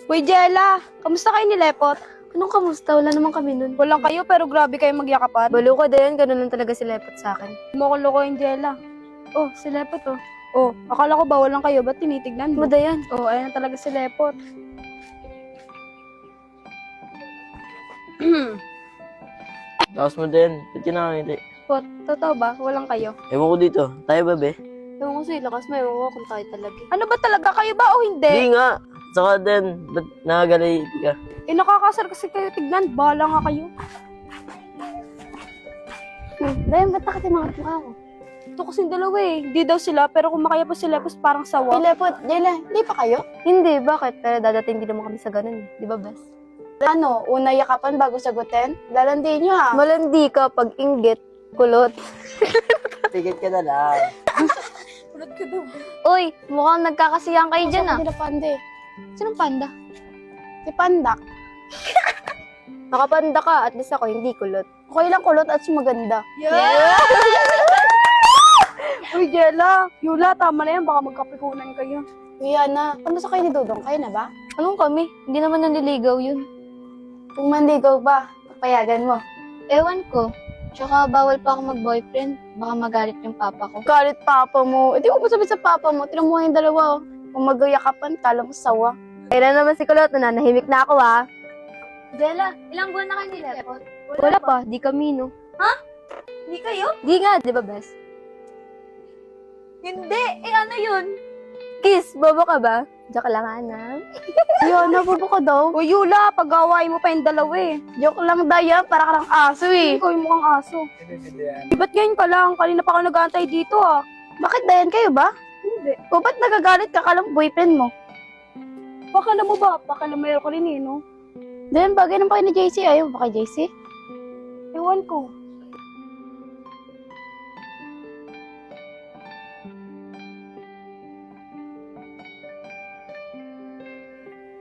Uy, Jella! Kamusta kayo ni Lepot? Anong kamusta? Wala naman kami nun. Walang kayo pero grabe kayo magyakapan. Balo ka din, ganun lang talaga si Lepot sa akin. Mo ko lokohin, Jella. Oh, si Lepot oh. Oh, akala ko ba walang kayo? Ba't tinitignan mo? Madayan. Oh, ayun na talaga si Lepot. Tapos mo din. Ba't ka nakangiti? Pot, totoo ba? Walang kayo? Ewan ko dito. Tayo ba, be? Ewan ko sa'yo, lakas mo. Ewan ko kung tayo talaga. Ano ba talaga? Kayo ba o hindi? Hindi nga. Saka din, ba't nakagalay ka? Eh, nakakasar kasi kayo tignan. Bahala nga kayo. Dayan, ba't nakatimangat mo ako? Ito kasing dalawa eh. Hindi daw sila, pero kung makaya pa si Lepot, parang sawa. Lepot, Jella, hindi pa kayo? Hindi, bakit? Pero dadating din naman kami sa ganun eh. Di ba, Bes? Ano, una yakapan bago sagutin? Lalandi nyo ha. Malandi ka pag inggit, kulot. Tigit ka na lang. Ulot ka daw. Uy, mukhang nagkakasiyahan kayo dyan ah. Nila panda eh. Sinong panda? Si Pandak. Nakapanda ka, at least ako hindi kulot. Okay lang kulot at maganda. Yeah! Uy, Jella. Yula, tama na yan. Baka magkapikunan kayo. Kuya na, kamusta kayo ni Dudong? Kayo na ba? Anong kami? Hindi naman nanliligaw yun. Kung mandigaw ba, papayagan mo. Ewan ko. Tsaka bawal pa ako mag-boyfriend. Baka magalit yung papa ko. Galit papa mo. Eh di ko sabi sa papa mo, tinan mo yung dalawa oh. Kung magyakapan, kala mo sawa. Kaya na naman si kulot, nananahimik na ako ah. Jella, ilang buwan na kayo ni Lepot? Wala pa, di kami no. Hindi kayo? Di nga, di ba, Bes? Hindi. Eh, ano yun? Kiss, bobo ka ba? Diyan ka lang, Ana. Yan, nabubo ka daw. Uy, Yula, pag-awain mo pa yung dalawa eh. Joke lang, Daya, para ka lang aso eh. Ikaw yung mukhang aso. Ba't ngayon ka lang? Kanina pa ako nag-aantay dito ah. Bakit Dayan kayo ba? Hindi. O ba't nagagalit ka kalang boyfriend mo? Pakala mo ba? Pakala mayroon ka rin eh, no? Dayan, bagay naman kayo ni JC. Ayaw ba kay JC? Ewan ko.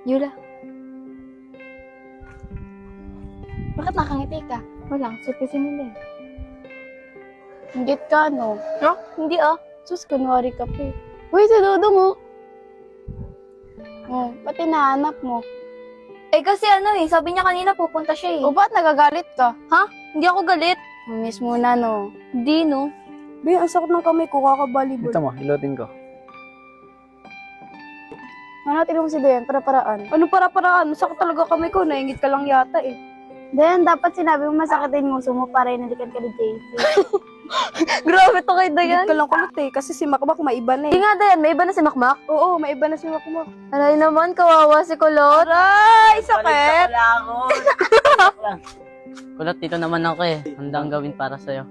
Yula, Bakit nakangiti ka? wala. Surprisin nila eh. Ingit ka, no? No? Hindi ah. Sus, kunwari ka pa eh. Uy, si Dudong oh. Oh, pati nahanap mo. Eh kasi ano eh, sabi niya kanina pupunta siya eh. O ba't nagagalit ka? Hindi ako galit. Miss muna, no? Hindi no. Be, ang sakit ng kamay ko, kakabalibol. Ito mo, ilotin ko. Ano, tignan mo si Dayan, para-paraan. Ano para-paraan? Masakit talaga kamay ko, naingit ka lang yata eh. Dayan, dapat sinabi mo masakitin yung uso mo para inalikan ka ni JC. Grabe to kay Ingit Dayan. ka lang kulot eh, kasi si Makmak may iba na Hindi eh. nga Dayan, may iba na si Makmak. Oo, may iba na si Makmak. Aray naman, kawawa si Kulot. Aray, sakit! Wala ako. Kulot, dito naman ako eh. Handang gawin para sa'yo.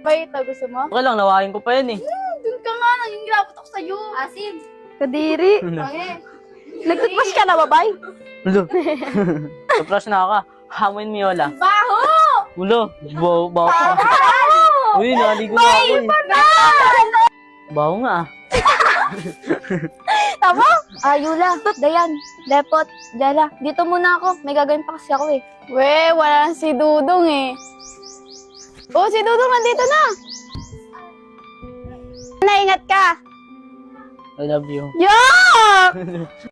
Ba ito, gusto mo? Okay lang, nawahin ko pa yan eh. Dun ka nga, nangingilapot ako sa'yo. Asim. Kadiri. Bakit? Nagtutmas ka na, babay? Ulo. Tapos na ka. Hamoin mo yola. Baho! Ulo. Bawo pa. Uy, naligo na ako eh. Bawo nga ah. Tama? Yula, Dayan, Lepot, Jella. Dito muna ako. May gagawin pa kasi ako eh. We, wala na si Dudong eh. Oh, si Dudong nandito na. Naingat ka. I love you. Yuck!